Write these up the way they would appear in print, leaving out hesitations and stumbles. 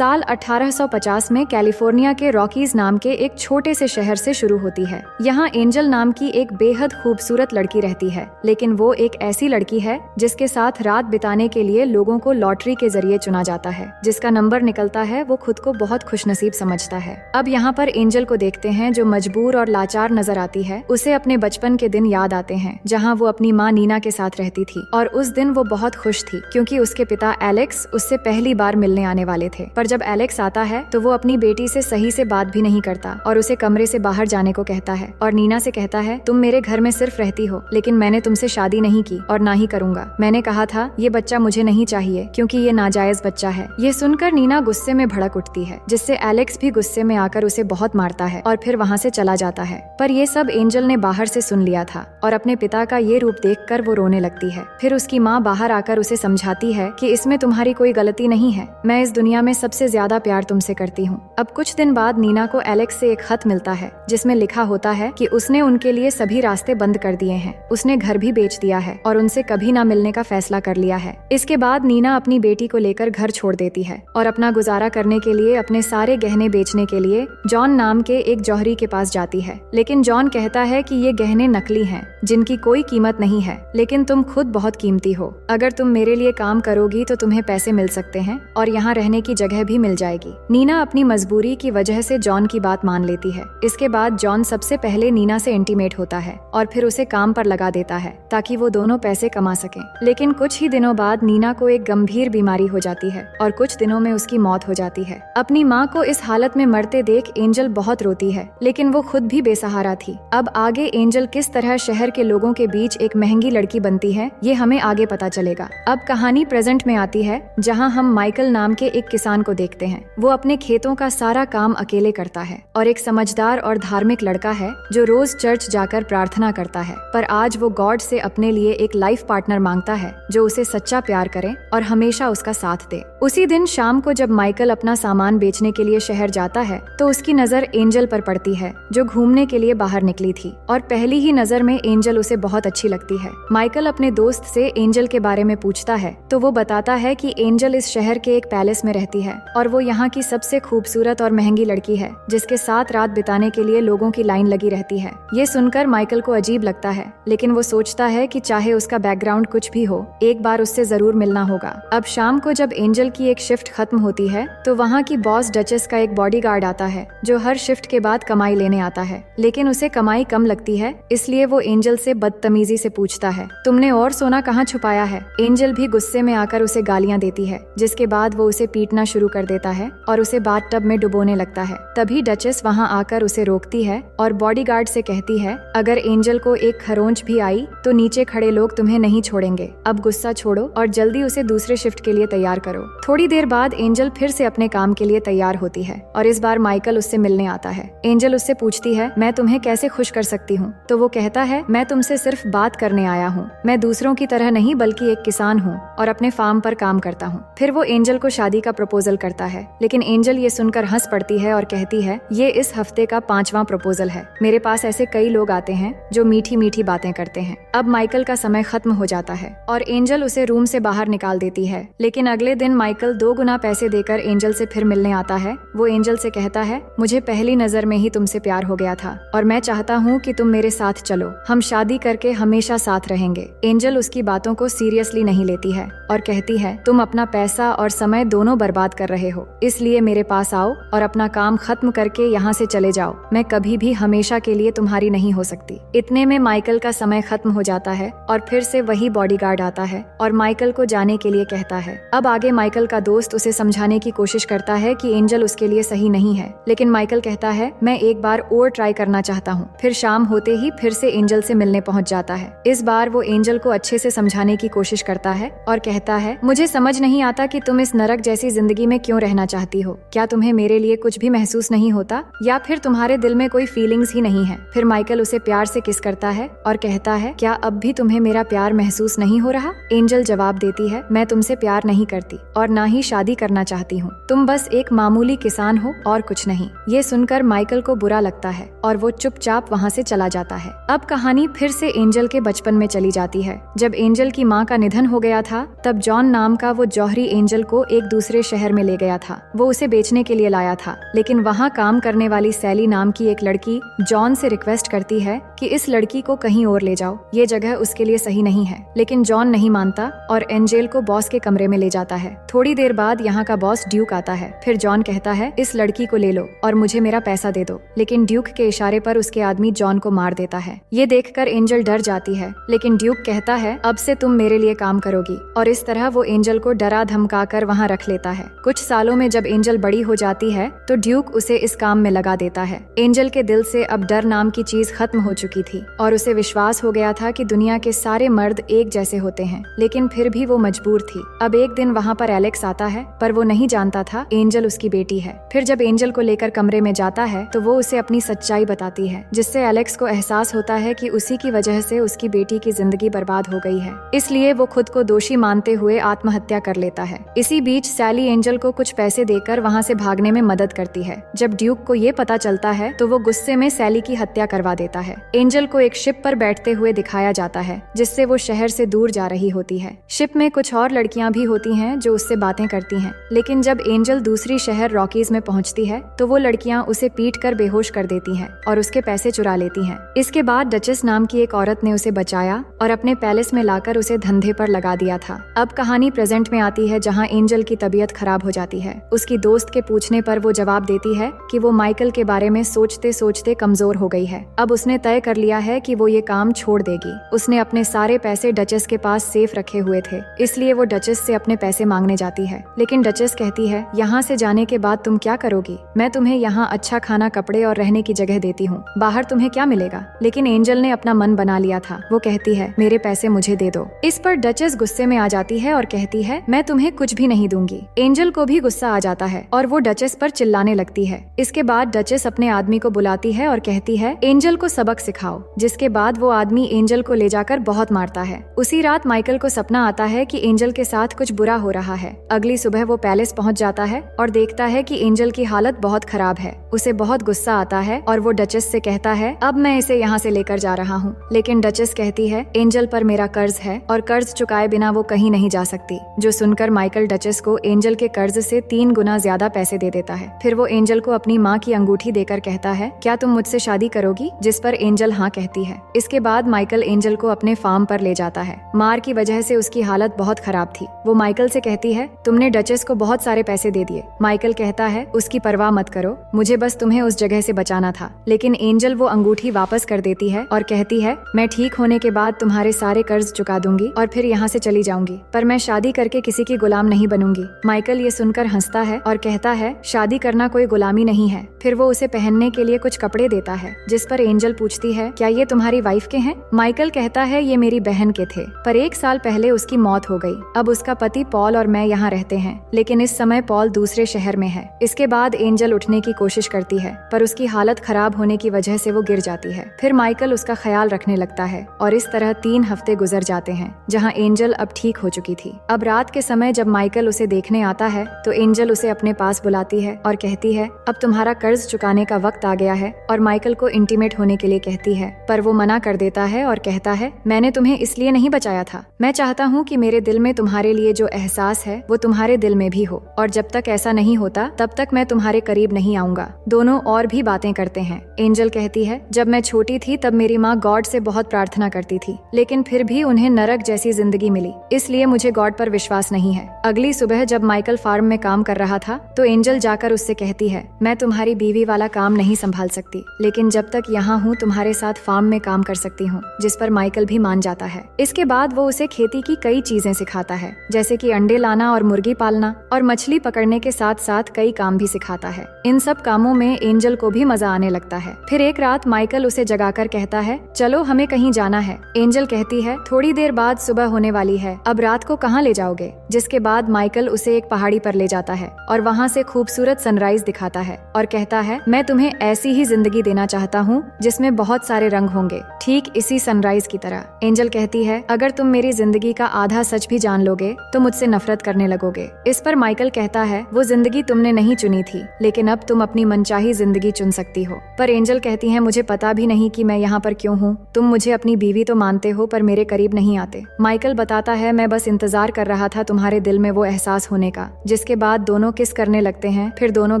साल 1850 में कैलिफोर्निया के रॉकीज नाम के एक छोटे से शहर से शुरू होती है। यहाँ एंजल नाम की एक बेहद खूबसूरत लड़की रहती है, लेकिन वो एक ऐसी लड़की है जिसके साथ रात बिताने के लिए लोगों को लॉटरी के जरिए चुना जाता है। जिसका नंबर निकलता है वो खुद को बहुत खुशनसीब समझता है। अब यहाँ पर एंजल को देखते हैं जो मजबूर और लाचार नजर आती है। उसे अपने बचपन के दिन याद आते हैं जहाँ वो अपनी माँ नीना के साथ रहती थी, और उस दिन वो बहुत खुश थी क्योंकि उसके पिता एलेक्स उससे पहली बार मिलने आने वाले थे। पर जब एलेक्स आता है तो वो अपनी बेटी से सही से बात भी नहीं करता और उसे कमरे से बाहर जाने को कहता है और नीना से कहता है, तुम मेरे घर में सिर्फ रहती हो, लेकिन मैंने तुमसे शादी नहीं की और ना ही करूंगा। मैंने कहा था ये बच्चा मुझे नहीं चाहिए क्योंकि ये नाजायज बच्चा है। ये सुनकर नीना गुस्से में भड़क उठती है, जिससे एलेक्स भी गुस्से में आकर उसे बहुत मारता है और फिर वहाँ से चला जाता है। पर ये सब एंजल ने बाहर से सुन लिया था और अपने पिता का ये रूप देखकर वो रोने लगती है। फिर उसकी माँ बाहर आकर उसे समझाती है कि इसमें तुम्हारी कोई गलती नहीं है, मैं इस दुनिया में सबसे ज्यादा प्यार तुमसे करती हूँ। अब कुछ दिन बाद नीना को एलेक्स से एक खत मिलता है जिसमें लिखा होता है कि उसने उनके लिए सभी रास्ते बंद कर दिए हैं, उसने घर भी बेच दिया है और उनसे कभी ना मिलने का फैसला कर लिया है। इसके बाद नीना अपनी बेटी को लेकर घर छोड़ देती है और अपना गुजारा करने के लिए अपने सारे गहने बेचने के लिए जॉन नाम के एक जौहरी के पास जाती है। लेकिन जॉन कहता है कि ये गहने नकली हैं, जिनकी कोई कीमत नहीं है, लेकिन तुम खुद बहुत कीमती हो। अगर तुम मेरे लिए काम करोगी तो तुम्हें पैसे मिल सकते हैं और यहाँ रहने की जगह भी मिल जाएगी। नीना अपनी मजबूरी की वजह से जॉन की बात मान लेती है। इसके बाद जॉन सबसे पहले नीना से इंटीमेट होता है और फिर उसे काम पर लगा देता है ताकि वो दोनों पैसे कमा सकें। लेकिन कुछ ही दिनों बाद नीना को एक गंभीर बीमारी हो जाती है और कुछ दिनों में उसकी मौत हो जाती है। अपनी माँ को इस हालत में मरते देख एंजल बहुत रोती है, लेकिन वो खुद भी बेसहारा थी। अब आगे एंजल किस तरह शहर के लोगों के बीच एक महंगी लड़की बनती है ये हमें आगे पता चलेगा। अब कहानी प्रेजेंट में आती है जहाँ हम माइकल नाम के एक किसान को देखते हैं। वो अपने खेतों का सारा काम अकेले करता है और एक समझदार और धार्मिक लड़का है जो रोज चर्च जाकर प्रार्थना करता है। पर आज वो गॉड से अपने लिए एक लाइफ पार्टनर मांगता है जो उसे सच्चा प्यार करे और हमेशा उसका साथ दे। उसी दिन शाम को जब माइकल अपना सामान बेचने के लिए शहर जाता है तो उसकी नजर एंजल पर पड़ती है जो घूमने के लिए बाहर निकली थी, और पहली ही नजर में एंजल उसे बहुत अच्छी लगती है। माइकल अपने दोस्त से एंजल के बारे में पूछता है तो वो बताता है कि एंजल इस शहर के एक पैलेस में रहती है और वो यहाँ की सबसे खूबसूरत और महंगी लड़की है जिसके साथ रात बिताने के लिए लोगों की लाइन लगी रहती है। ये सुनकर माइकल को अजीब लगता है, लेकिन वो सोचता है कि चाहे उसका बैकग्राउंड कुछ भी हो, एक बार उससे जरूर मिलना होगा। अब शाम को जब एंजल की एक शिफ्ट खत्म होती है तो वहाँ की बॉस डचेस का एक बॉडीगार्ड आता है जो हर शिफ्ट के बाद कमाई लेने आता है, लेकिन उसे कमाई कम लगती है, इसलिए वो एंजल से बदतमीजी से पूछता है, तुमने और सोना कहाँ छुपाया है? एंजल भी गुस्से में आकर उसे गालियाँ देती है, जिसके बाद वो उसे पीटना शुरू कर देता है और उसे बाथटब में डुबोने लगता है। तभी डचेस वहाँ आकर उसे रोकती है और बॉडीगार्ड से कहती है, अगर एंजल को एक खरोंच भी आई तो नीचे खड़े लोग तुम्हें नहीं छोड़ेंगे। अब गुस्सा छोड़ो और जल्दी उसे दूसरे शिफ्ट के लिए तैयार करो। थोड़ी देर बाद एंजल फिर से अपने काम के लिए तैयार होती है और इस बार माइकल उससे मिलने आता है। एंजल उससे पूछती है, मैं तुम्हें कैसे खुश कर सकती हूँ? तो वो कहता है, मैं तुमसे सिर्फ बात करने आया हूँ, मैं दूसरों की तरह नहीं बल्कि एक किसान हूँ और अपने फार्म पर काम करता हूँ। फिर वो एंजल को शादी का प्रपोजल करता है, लेकिन एंजल ये सुनकर हंस पड़ती है और कहती है, ये इस हफ्ते का 5वां प्रपोजल है। मेरे पास ऐसे कई लोग आते हैं जो मीठी मीठी बातें करते हैं। अब माइकल का समय खत्म हो जाता है और एंजल उसे रूम से बाहर निकाल देती है, लेकिन अगले दिन माइकल 2 गुना पैसे देकर एंजल से फिर मिलने आता है। वो एंजल से कहता है, मुझे पहली नजर में ही तुमसे प्यार हो गया था और मैं चाहता हूँ कि तुम मेरे साथ चलो, हम शादी करके हमेशा साथ रहेंगे। एंजल उसकी बातों को सीरियसली नहीं लेती है और कहती है, तुम अपना पैसा और समय दोनों बर्बाद कर रहे हो, इसलिए मेरे पास आओ और अपना काम खत्म करके यहाँ से चले जाओ। मैं कभी भी हमेशा के लिए तुम्हारी नहीं हो सकती। इतने में माइकल का समय खत्म हो जाता है और फिर से वही बॉडीगार्ड आता है और माइकल को जाने के लिए कहता है। अब आगे माइकल का दोस्त उसे समझाने की कोशिश करता है कि एंजल उसके लिए सही नहीं है, लेकिन माइकल कहता है, मैं एक बार और ट्राई करना चाहता हूँ। फिर शाम होते ही फिर से एंजल से मिलने पहुँच जाता है। इस बार वो एंजल को अच्छे से समझाने की कोशिश करता है और कहता है, मुझे समझ नहीं आता कि तुम इस नरक जैसी जिंदगी में क्यों रहना चाहती हो। क्या तुम्हें मेरे लिए कुछ भी महसूस नहीं होता या फिर तुम्हारे दिल में कोई फीलिंग्स ही नहीं है? फिर माइकल उसे प्यार से किस करता है और कहता है, क्या अब भी तुम्हें मेरा प्यार महसूस नहीं हो रहा? एंजल जवाब देती है, मैं तुमसे प्यार नहीं करती और ना ही शादी करना चाहती हूँ, तुम बस एक मामूली किसान हो और कुछ नहीं। ये सुनकर माइकल को बुरा लगता है और वो चुपचाप वहाँ से चला जाता है। अब कहानी फिर से एंजल के बचपन में चली जाती है। जब एंजल की माँ का निधन हो गया था तब जॉन नाम का वो जौहरी एंजल को एक दूसरे शहर में ले गया था। वो उसे बेचने के लिए लाया था, लेकिन वहाँ काम करने वाली सैली नाम की एक लड़की जॉन से रिक्वेस्ट करती है कि इस लड़की को कहीं और ले जाओ, ये जगह उसके लिए सही नहीं है। लेकिन जॉन नहीं मानता और एंजेल को बॉस के कमरे में ले जाता है। थोड़ी देर बाद यहाँ का बॉस ड्यूक आता है। फिर जॉन कहता है इस लड़की को ले लो और मुझे मेरा पैसा दे दो, लेकिन ड्यूक के इशारे पर उसके आदमी जॉन को मार देता है। ये देखकर एंजल डर जाती है, लेकिन ड्यूक कहता है अब से तुम मेरे लिए काम करोगी, और इस तरह वो एंजल को डरा धमका कर वहाँ रख लेता है। कुछ सालों में जब एंजल बड़ी हो जाती है तो ड्यूक उसे इस काम में लगा देता है। एंजल के दिल से अब डर नाम की चीज खत्म हो चुकी थी और उसे विश्वास हो गया था कि दुनिया के सारे मर्द एक जैसे होते हैं, लेकिन फिर भी वो मजबूर थी। अब एक दिन वहाँ पर एलेक्स आता है, पर वो नहीं जानता था एंजल उसकी बेटी है। फिर जब एंजल को लेकर कमरे में जाता है तो वो उसे अपनी सच्चाई बताती है, जिससे एलेक्स को एहसास होता है कि उसी की वजह से उसकी बेटी की जिंदगी बर्बाद हो गई है। इसलिए वो खुद को दोषी मानते हुए आत्महत्या कर लेता है। इसी बीच सैली एंजल को कुछ पैसे देकर वहाँ से भागने में मदद करती है। जब ड्यूक को ये पता चलता है तो वो गुस्से में सैली की हत्या करवा देता है। एंजल को एक शिप पर बैठते हुए दिखाया जाता है, जिससे वो शहर से दूर जा रही होती है। शिप में कुछ और लड़कियां भी होती हैं जो उससे बातें करती हैं, लेकिन जब एंजल दूसरी शहर रॉकीज में पहुंचती है तो वो लड़कियां उसे पीट कर बेहोश कर देती हैं और उसके पैसे चुरा लेती हैं। इसके बाद डचेस नाम की एक औरत ने उसे बचाया और अपने पैलेस में लाकर उसे धंधे पर लगा दिया था। अब कहानी प्रेजेंट में आती है, जहाँ एंजल की तबीयत खराब हो जाती है। उसकी दोस्त के पूछने पर वो जवाब देती है कि वो माइकल के बारे में सोचते सोचते कमजोर हो गई है। अब उसने तय कर लिया है कि वो ये काम छोड़ देगी। उसने अपने सारे पैसे डचेस के पास सेफ रखे हुए थे, इसलिए वो डचेस से अपने पैसे मांगने जाती है। लेकिन डचेस कहती है यहाँ से जाने के बाद तुम क्या करोगी? मैं तुम्हें यहाँ अच्छा खाना, कपड़े और रहने की जगह देती हूँ, बाहर तुम्हें क्या मिलेगा? लेकिन एंजल ने अपना मन बना लिया था। वो कहती है मेरे पैसे मुझे दे दो। इस पर डचेस गुस्से में आ जाती है और कहती है मैं तुम्हें कुछ भी नहीं दूंगी। एंजल को भी गुस्सा आ जाता है और वो डचेस पर चिल्लाने लगती है। इसके बाद डचेस अपने आदमी को बुलाती है और कहती है एंजल को सबक सिखाओ, जिसके बाद वो आदमी एंजल को ले जाकर बहुत मारता है। उसी रात माइकल को सपना आता है कि एंजल के साथ कुछ बुरा हो रहा है। अगली सुबह वो पैलेस पहुंच जाता है और देखता है कि एंजल की हालत बहुत खराब है। उसे बहुत गुस्सा आता है और वो डचेस से कहता है अब मैं इसे यहाँ से लेकर जा रहा हूँ। लेकिन डचेस कहती है एंजल पर मेरा कर्ज है और कर्ज चुकाए बिना वो कहीं नहीं जा सकती। जो सुनकर माइकल डचेस को एंजल के कर्ज से 3 गुना ज्यादा पैसे दे देता है। फिर वो एंजल को अपनी माँ की अंगूठी देकर कहता है क्या तुम मुझसे शादी करोगी? जिस पर एंजल हाँ कहती है। इसके बाद माइकल एंजल को अपने फार्म पर ले जाता है। मार की वजह से उसकी हालत बहुत खराब थी। वो माइकल से कहती है तुमने डचेस को बहुत सारे पैसे दे दिए। माइकल कहता है उसकी परवाह मत करो, मुझे बस तुम्हें उस जगह से बचाना था। लेकिन एंजल वो अंगूठी वापस कर देती है और कहती है मैं ठीक होने के बाद तुम्हारे सारे कर्ज चुका दूंगी और फिर यहाँ से चली जाऊंगी, पर मैं शादी करके किसी की गुलाम नहीं बनूंगी। माइकल ये सुनकर हंसता है और कहता है शादी करना कोई गुलामी नहीं है। फिर वो उसे पहनने के लिए कुछ कपड़े देता है, जिस पर एंजल पूछती है क्या ये तुम्हारी वाइफ के हैं? माइकल कहता है ये मेरी बहन के थे, पर 1 साल पहले उसकी मौत हो गई। अब उसका पति पॉल और मैं यहाँ रहते हैं, लेकिन इस समय पॉल दूसरे शहर में है। इसके बाद एंजल उठने की कोशिश करती है, पर उसकी हालत खराब होने की वजह से वो गिर जाती है। फिर माइकल उसका ख्याल रखने लगता है और इस तरह 3 हफ्ते गुजर जाते हैं, जहाँ एंजल अब ठीक हो चुकी थी। अब रात के समय जब माइकल उसे देखने आता है तो एंजल उसे अपने पास बुलाती है और कहती है अब तुम्हारा कर्ज चुकाने का वक्त आ गया है, और माइकल को इंटीमेट होने के लिए कहती है, पर वो मना कर देता है और कहता है मैंने तुम्हें इसलिए नहीं बचाया था। मैं चाहता हूँ कि मेरे दिल में तुम्हारे लिए जो एहसास है वो तुम्हारे दिल में भी हो, और जब तक ऐसा नहीं होता तब तक मैं तुम्हारे करीब नहीं आऊंगा। दोनों और भी बातें करते हैं। एंजल कहती है जब मैं छोटी थी तब मेरी माँ गॉड से बहुत प्रार्थना करती थी, लेकिन फिर भी उन्हें नरक जैसी जिंदगी मिली, इसलिए मुझे गॉड पर विश्वास नहीं है। अगली सुबह जब माइकल फार्म में काम कर रहा था तो एंजल जाकर उससे कहती है मैं तुम्हारी बीवी वाला काम नहीं संभाल सकती, लेकिन जब तक यहाँ हूँ तुम्हारे साथ फार्म में काम कर सकती हूँ, जिस पर माइकल भी मान जाता है। इसके बाद वो उसे खेती की कई चीजें सिखाता है, जैसे कि अंडे लाना और मुर्गी पालना और मछली पकड़ने के साथ साथ कई काम भी सिखाता है। इन सब कामों में एंजल को भी मजा आने लगता है। फिर एक रात माइकल उसे जगाकर कहता है चलो हमें कहीं जाना है। एंजल कहती है थोड़ी देर बाद सुबह होने वाली है, अब रात को कहाँ ले जाओगे? जिसके बाद माइकल उसे एक पहाड़ी पर ले जाता है और वहाँ से खूबसूरत सनराइज दिखाता है और कहता है मैं तुम्हें ऐसी ही जिंदगी देना चाहता हूँ जिसमें बहुत सारे रंग होंगे, ठीक इसी सनराइज की तरह। एंजल कहती है अगर तुम मेरी जिंदगी का आधा सच भी जान लोगे तो मुझसे नफरत करने लगोगे। इस पर माइकल कहता है वो जिंदगी तुमने नहीं चुनी थी, लेकिन अब तुम अपनी मनचाही जिंदगी चुन सकती हो। पर एंजल कहती है मुझे पता भी नहीं कि मैं यहाँ पर क्यों हूँ। तुम मुझे अपनी बीवी तो मानते हो पर मेरे करीब नहीं आते। माइकल बताता है मैं बस इंतजार कर रहा था तुम्हारे दिल में वो एहसास होने का जिसके बाद दोनों किस करने लगते हैं। फिर दोनों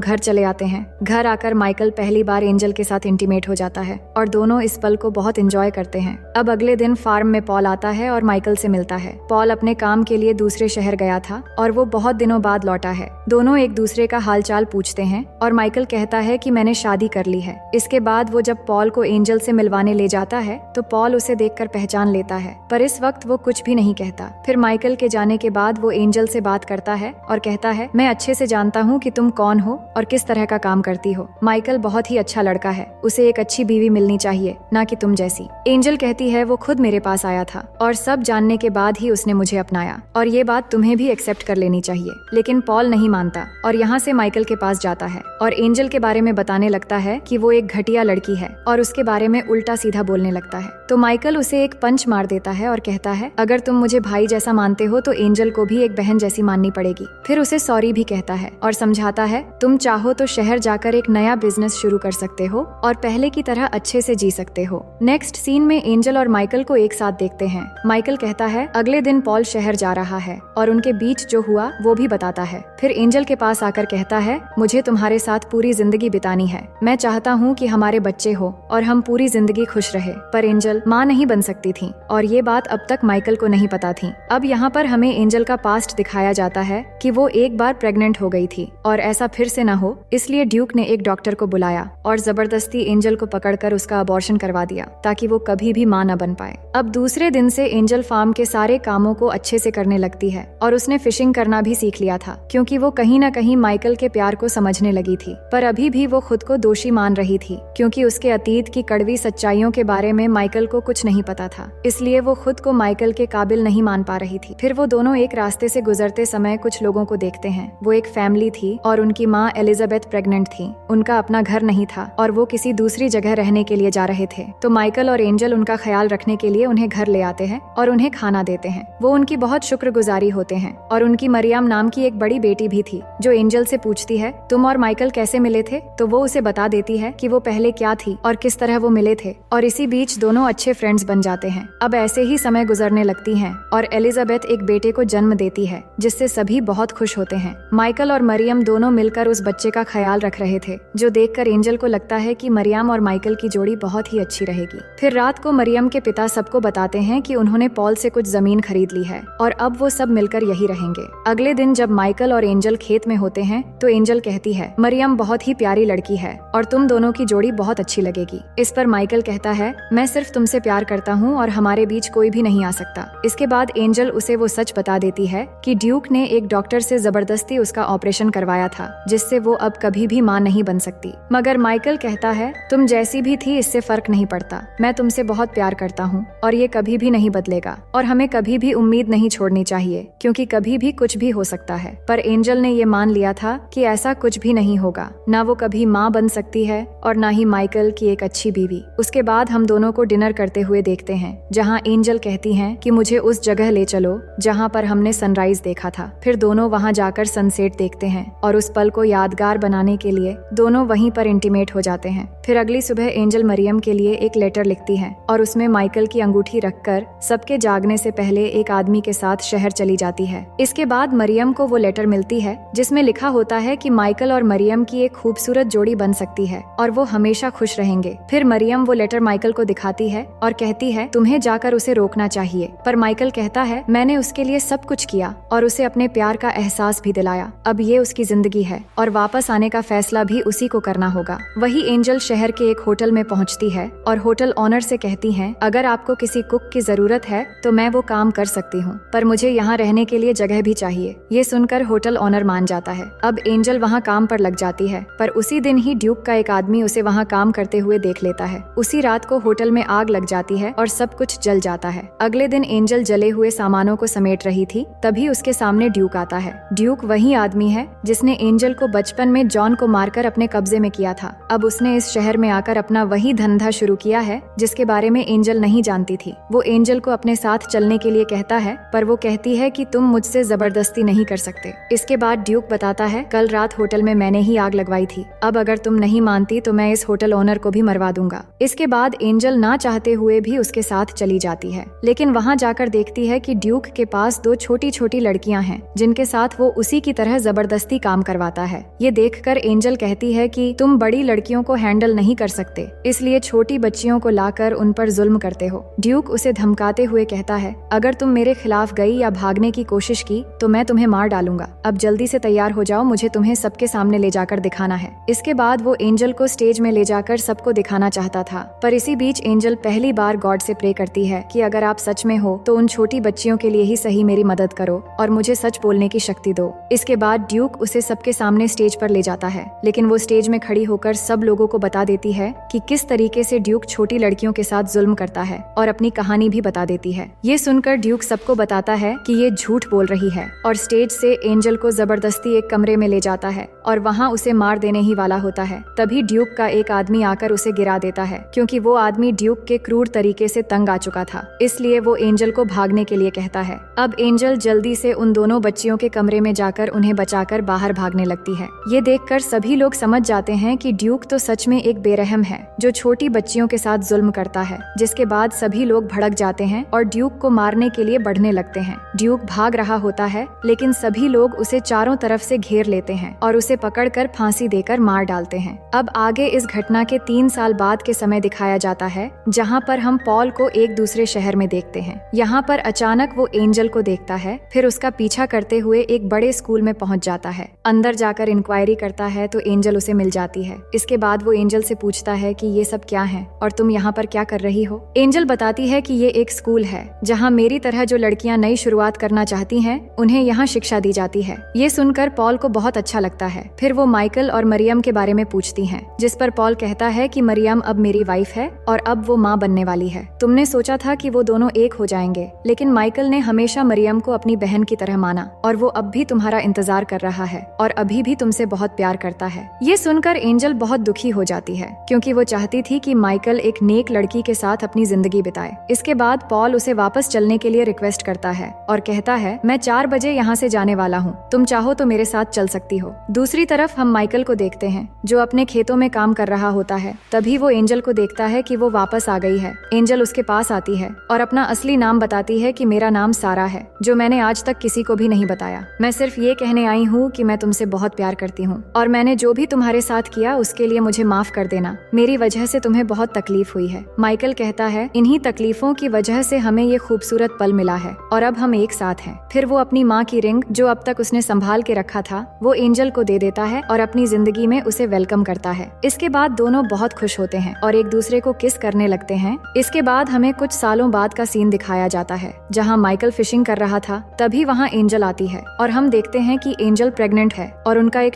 घर चले आते हैं। घर आकर माइकल पहली बार एंजल के साथ इंटीमेट हो जाता है और दोनों इस पल को बहुत एंजॉय करते हैं। अब अगले दिन फार्म में पॉल आता है और माइकल से मिलता है। पॉल अपने काम के लिए दूसरे शहर गया था और वो बहुत दिनों बाद लौटा है। दोनों एक दूसरे का हालचाल पूछते हैं और माइकल कहता है कि मैंने शादी कर ली है। इसके बाद वो जब पॉल को एंजल से मिलवाने ले जाता है तो पॉल उसे देखकर पहचान लेता है, पर इस वक्त वो कुछ भी नहीं कहता। फिर माइकल के जाने के बाद वो एंजल से बात करता है और कहता है, मैं अच्छे से जानता हूँ कि तुम कौन हो और किस तरह का काम करती हो। माइकल बहुत ही अच्छा लड़का है, उसे एक अच्छी बीवी मिलनी चाहिए, ना कि तुम जैसी। एंजल कहती है वो खुद मेरे पास आया था और सब जानने के बाद ही उसने मुझे अपनाया और ये बात तुम्हें भी एक्सेप्ट कर लेनी चाहिए। लेकिन पॉल नहीं मानता और यहाँ से माइकल के पास जाता है और एंजल के बारे में बताने लगता है कि वो एक घटिया लड़की है और उसके बारे में उल्टा सीधा बोलने लगता है। तो माइकल उसे एक पंच मार देता है और कहता है, अगर तुम मुझे भाई जैसा मानते हो तो एंजल को भी एक बहन जैसी माननी पड़ेगी। फिर उसे सॉरी भी कहता है और समझाता है, तुम चाहो तो शहर जाकर एक नया बिजनेस शुरू कर सकते हो और पहले की तरह अच्छे से जी सकते हो। नेक्स्ट सीन में एंजल और माइकल को एक साथ देखते हैं। माइकल कहता है, अगले दिन पॉल शहर जा रहा है और उनके बीच जो हुआ वो भी बताता है। फिर एंजल के पास आकर कहता है, मुझे तुम्हारे साथ पूरी जिंदगी बितानी है। मैं चाहता हूँ कि हमारे बच्चे हो और हम पूरी जिंदगी खुश रहे। पर एंजल माँ नहीं बन सकती थी और ये बात अब तक माइकल को नहीं पता थी। अब यहाँ पर हमें एंजल का पास्ट दिखाया जाता है कि वो एक बार प्रेग्नेंट हो गई थी और ऐसा फिर से न हो, इसलिए ड्यूक ने एक डॉक्टर को बुलाया और जबरदस्ती एंजल को पकड़कर उसका अबॉर्शन करवा दिया ताकि वो कभी भी माँ न बन पाए। अब दूसरे दिन से एंजल फार्म के सारे कामों को अच्छे से करने लगती है और उसने फिशिंग करना भी सीख लिया था क्योंकि वो कहीं न कहीं माइकल के प्यार को समझने लगी थी। पर अभी भी वो खुद को दोषी मान रही थी क्योंकि उसके अतीत की कड़वी सच्चाइयों के बारे में माइकल को कुछ नहीं पता था, इसलिए वो खुद को माइकल के काबिल नहीं मान पा रही थी। फिर वो दोनों एक रास्ते से गुजरते समय कुछ लोगों को देखते हैं। वो एक फैमिली थी और उनकी माँ एलिजाबेथ प्रेग्नेंट थी। उनका अपना घर नहीं था और वो किसी दूसरी जगह रहने के लिए जा रहे थे। तो माइकल और एंजल उनका ख्याल रखने के लिए उन्हें घर ले आते हैं और उन्हें खाना देते हैं। वो उनकी बहुत शुक्रगुजारी होते हैं और उनकी मरियम नाम की एक बड़ी बेटी भी थी जो एंजल से पूछती है, तुम और माइकल कैसे मिले थे? तो वो उसे बता देती है कि वो पहले क्या थी और किस तरह वो मिले थे और इसी बीच दोनों अच्छे फ्रेंड्स बन जाते हैं। अब ऐसे ही समय गुजरने लगती हैं और एलिजाबेथ एक बेटे को जन्म देती है जिससे सभी बहुत खुश होते हैं। माइकल और मरियम दोनों मिलकर उस बच्चे का ख्याल रख रहे थे जो देखकर एंजल को लगता है कि मरियम और माइकल की जोड़ी बहुत ही अच्छी रहेगी। फिर रात को मरियम के पिता सबको बताते हैं कि उन्होंने पॉल से कुछ जमीन खरीद ली है और अब वो सब मिलकर यही रहेंगे। अगले दिन जब माइकल और एंजल खेत में होते हैं तो एंजल कहती है, मरियम बहुत ही प्यारी लड़की है और तुम दोनों की जोड़ी बहुत अच्छी लगेगी। इस पर माइकल कहता है, मैं सिर्फ तुमसे प्यार करता हूँ और हमारे बीच कोई भी नहीं आ सकता। इसके बाद एंजल उसे वो सच बता देती है कि ड्यूक ने एक डॉक्टर से जबरदस्ती उसका ऑपरेशन करवाया था जिससे वो अब कभी भी माँ नहीं बन सकती। मगर माइकल कहता है, तुम जैसी भी थी इससे फर्क नहीं पड़ता, मैं तुमसे बहुत प्यार करता हूँ और ये कभी भी नहीं बदलेगा और हमें कभी भी उम्मीद नहीं छोड़नी चाहिए क्योंकि कभी भी कुछ भी हो सकता है। पर एंजल ने ये मान लिया था कि ऐसा कुछ भी नहीं होगा, ना वो कभी माँ बन सकती है और ना ही माइकल की एक अच्छी बीवी। उसके बाद हम दोनों को डिनर करते हुए देखते हैं जहाँ एंजल कहती हैं कि मुझे उस जगह ले चलो जहाँ पर हमने सनराइज देखा था। फिर दोनों वहाँ जाकर सनसेट देखते हैं और उस पल को यादगार बनाने के लिए दोनों वहीं पर इंटीमेट हो जाते हैं। फिर अगली सुबह एंजल मरियम के लिए एक लेटर लिखती है और उसमें माइकल की अंगूठी रखकर सबके जागने से पहले एक आदमी के साथ शहर चली जाती है। इसके बाद मरियम को वो लेटर मिलती है जिसमें लिखा होता है कि माइकल और मरियम की एक खूबसूरत जोड़ी बन सकती है और वो हमेशा खुश रहेंगे। फिर मरियम वो लेटर माइकल को दिखाती है और कहती है, तुम्हें जाकर उसे रोकना चाहिए। पर माइकल कहता है, मैंने उसके लिए सब कुछ किया और उसे अपने प्यार का एहसास भी दिलाया। अब ये उसकी जिंदगी है और वापस आने का फैसला भी उसी को करना होगा। वही एंजल शहर के एक होटल में पहुंचती है और होटल ऑनर से कहती है, अगर आपको किसी कुक की जरूरत है तो मैं वो काम कर सकती हूँ, पर मुझे यहाँ रहने के लिए जगह भी चाहिए। ये सुनकर होटल ऑनर मान जाता है। अब एंजल वहाँ काम पर लग जाती है, पर उसी दिन ही ड्यूक का एक आदमी उसे वहाँ काम करते हुए देख लेता है। उसी रात को होटल में आग लग जाती है और सब कुछ जल जाता है। अगले दिन एंजल जले हुए सामानों को समेट रही थी, तभी उसके सामने ड्यूक आता है। ड्यूक वही आदमी है जिसने एंजल को बचपन में जॉन को मारकर अपने कब्जे में किया था। अब उसने इस शहर में आकर अपना वही धंधा शुरू किया है जिसके बारे में एंजल नहीं जानती थी। वो एंजल को अपने साथ चलने के लिए कहता है, पर वो कहती है कि तुम मुझसे जबरदस्ती नहीं कर सकते। इसके बाद ड्यूक बताता है, कल रात होटल में मैंने ही आग लगवाई थी। अब अगर तुम नहीं मानती तो मैं इस होटल ओनर को भी मरवा दूंगा। इसके बाद एंजल ना चाहते हुए भी उसके साथ चली जाती है, लेकिन वहाँ जाकर देखती है कि ड्यूक के पास 2 छोटी छोटी लड़कियां हैं जिनके साथ वो उसी की तरह जबरदस्ती काम करवाता है। ये देखकर एंजल कहती है कि तुम बड़ी लड़कियों को हैंडल नहीं कर सकते, इसलिए छोटी बच्चियों को लाकर उन पर जुल्म करते हो। ड्यूक उसे धमकाते हुए कहता है, अगर तुम मेरे खिलाफ गई या भागने की कोशिश की तो मैं तुम्हें मार डालूंगा। अब जल्दी से तैयार हो जाओ, मुझे तुम्हें सबके सामने ले जाकर दिखाना है। इसके बाद वो एंजल को स्टेज में ले जाकर सबको दिखाना चाहता था, पर इसी बीच एंजल पहली बार गॉड से प्रे करती है कि अगर आप सच में हो तो उन छोटी बच्चियों के लिए ही सही मेरी मदद करो और मुझे सच बोलने की शक्ति दो। इसके बाद ड्यूक उसे सबके सामने स्टेज पर ले जाता है, लेकिन वो स्टेज में खड़ी होकर सब लोगों को बता देती है कि किस तरीके से ड्यूक छोटी लड़कियों के साथ जुल्म करता है और अपनी कहानी भी बता देती है। ये सुनकर ड्यूक सबको बताता है कि ये झूठ बोल रही है और स्टेज से एंजल को जबरदस्ती एक कमरे में ले जाता है और वहाँ उसे मार देने ही वाला होता है। तभी ड्यूक का एक आदमी आकर उसे गिरा देता है, क्योंकि वो आदमी ड्यूक के क्रूर तरीके से तंग आ चुका था। इसलिए वो एंजल को भागने के लिए कहता है। अब एंजल जल्दी से उन दोनों बच्चियों के कमरे में जाकर उन्हें बचाकर बाहर भागने लगती है। ये देखकर सभी लोग समझ जाते हैं कि ड्यूक तो सच में एक बेरहम है जो छोटी बच्चियों के साथ जुल्म करता है। जिसके बाद सभी लोग भड़क जाते हैं और ड्यूक को मारने के लिए बढ़ने लगते हैं। ड्यूक भाग रहा होता है, लेकिन सभी लोग उसे चारों तरफ से घेर लेते हैं और उसे पकड़कर फांसी देकर मार डालते हैं। अब आगे इस घटना के 3 साल बाद के समय दिखाया जाता है, जहाँ पर हम पॉल को एक दूसरे शहर में देखते हैं। यहाँ पर अचानक वो एंजल को देखता है, फिर उसका पीछा करते हुए एक बड़े स्कूल में पहुँच जाता है। अंदर जाकर इंक्वायरी करता है तो एंजल उसे मिल जाती है। इसके बाद वो एंजल से पूछता है कि ये सब क्या है और तुम यहाँ पर क्या कर रही हो। एंजल बताती है कि ये एक स्कूल है जहाँ मेरी तरह जो लड़कियाँ नई शुरुआत करना चाहती हैं उन्हें यहाँ शिक्षा दी जाती है। ये सुनकर पॉल को बहुत अच्छा लगता है। फिर वो माइकल और मरियम के बारे में पूछती हैं, जिस पर पॉल कहता है कि मरियम अब मेरी वाइफ है और अब वो माँ बनने वाली है। तुमने सोचा था कि वो दोनों एक हो जाएंगे, लेकिन माइकल ने हमेशा मरियम को अपनी बहन की तरह माना और वो अब भी तुम्हारा इंतजार कर रहा है और अभी भी तुमसे बहुत प्यार करता है। ये सुनकर एंजल बहुत दुखी हो जाती है, क्योंकि वो चाहती थी कि माइकल एक नेक लड़की के साथ अपनी जिंदगी बिताए। इसके बाद पॉल उसे वापस चलने के लिए रिक्वेस्ट करता है और कहता है, मैं 4 बजे यहाँ से जाने वाला हूँ, तुम चाहो तो मेरे साथ चल सकती हो। दूसरी तरफ हम माइकल को देखते हैं जो अपने खेतों में काम कर रहा होता है। तभी वो एंजल को देखता है कि वो वापस आ गई है। एंजल उसके पास आती है और अपना असली नाम बताती है कि मेरा नाम सारा है, जो मैंने आज तक किसी को भी नहीं बताया। मैं सिर्फ ये कहने आई हूँ कि मैं तुमसे बहुत प्यार करती हूँ और मैंने जो भी तुम्हारे साथ किया उसके लिए मुझे माफ कर देना। मेरी वजह से तुम्हें बहुत तकलीफ हुई है। माइकल कहता है, इन्हीं तकलीफों की वजह से हमें ये खूबसूरत पल मिला है और अब हम एक साथ हैं। फिर वो अपनी माँ की रिंग जो अब तक उसने संभाल के रखा था वो एंजल को दे देता है और अपनी जिंदगी में उसे वेलकम करता है। इसके बाद दोनों बहुत खुश होते हैं और एक दूसरे को किस करने लगते हैं। इसके बाद हमें कुछ सालों बाद का सीन दिखाया जाता है जहाँ माइकल फिशिंग कर रहा था। तभी वहाँ एंजल आती है और हम देखते हैं कि एंजल प्रेग्नेंट है और उनका एक